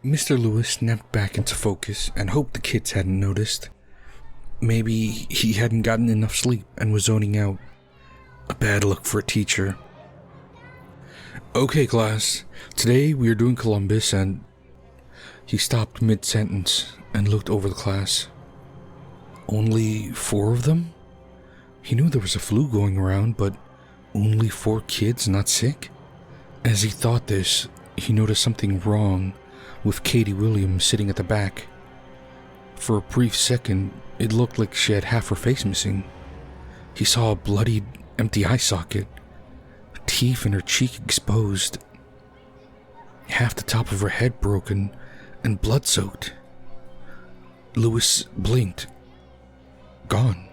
Mr. Lewis snapped back into focus and hoped the kids hadn't noticed. Maybe he hadn't gotten enough sleep and was zoning out. A bad look for a teacher. "Okay, class. Today we are doing Columbus and..." He stopped mid-sentence and looked over the class. Only 4 of them? He knew there was a flu going around, but only 4 kids not sick? As he thought this, he noticed something wrong with Katie Williams sitting at the back. For a brief second, it looked like she had half her face missing. He saw a bloodied, empty eye socket, teeth in her cheek exposed, half the top of her head broken and blood-soaked. Lewis blinked. Gone.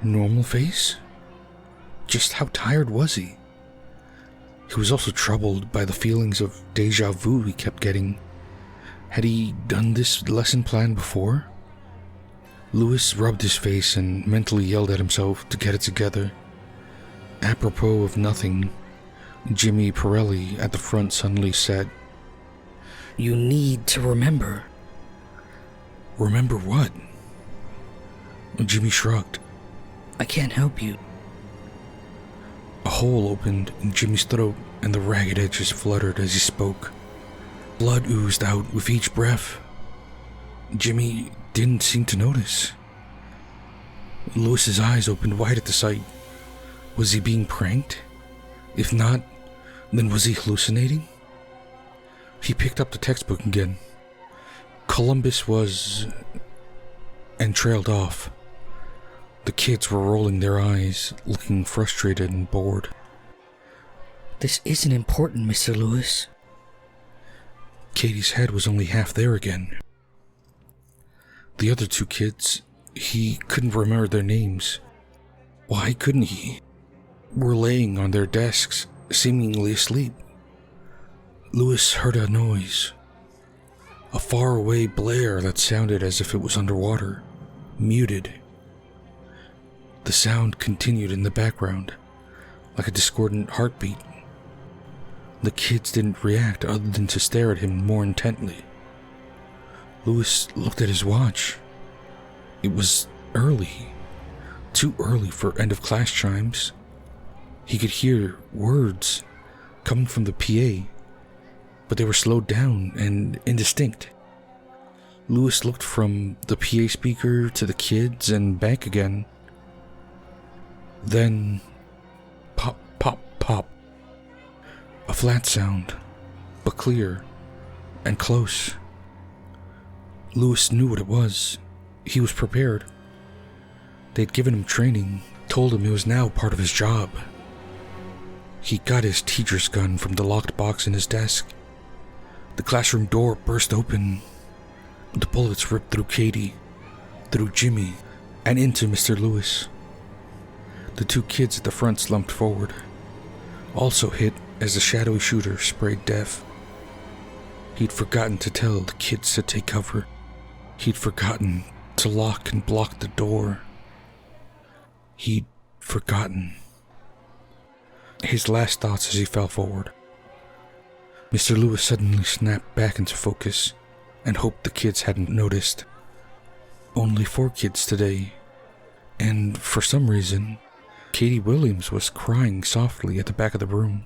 Normal face? Just how tired was he? He was also troubled by the feelings of deja vu he kept getting. Had he done this lesson plan before? Lewis rubbed his face and mentally yelled at himself to get it together. Apropos of nothing, Jimmy Pirelli at the front suddenly said, "You need to remember." "Remember what?" Jimmy shrugged. "I can't help you." A hole opened in Jimmy's throat and the ragged edges fluttered as he spoke. Blood oozed out with each breath. Jimmy didn't seem to notice. Lewis's eyes opened wide at the sight. Was he being pranked? If not, then was he hallucinating? He picked up the textbook again. Columbus was... and trailed off. The kids were rolling their eyes, looking frustrated and bored. "This isn't important, Mr. Lewis." Katie's head was only half there again. The other 2 kids, he couldn't remember their names. Why couldn't he? Were laying on their desks, seemingly asleep. Lewis heard a noise. A faraway blare that sounded as if it was underwater, muted. The sound continued in the background, like a discordant heartbeat. The kids didn't react other than to stare at him more intently. Lewis looked at his watch. It was early. Too early for end-of-class chimes. He could hear words coming from the PA, but they were slowed down and indistinct. Lewis looked from the PA speaker to the kids and back again. Then, pop, pop, pop. A flat sound, but clear and close. Lewis knew what it was. He was prepared. They'd given him training, told him it was now part of his job. He got his teacher's gun from the locked box in his desk. The classroom door burst open. The bullets ripped through Katie, through Jimmy, and into Mr. Lewis. The 2 kids at the front slumped forward, also hit as the shadowy shooter sprayed death. He'd forgotten to tell the kids to take cover. He'd forgotten to lock and block the door. He'd forgotten. His last thoughts as he fell forward. Mr. Lewis suddenly snapped back into focus and hoped the kids hadn't noticed. Only 4 kids today, and for some reason, Katie Williams was crying softly at the back of the room.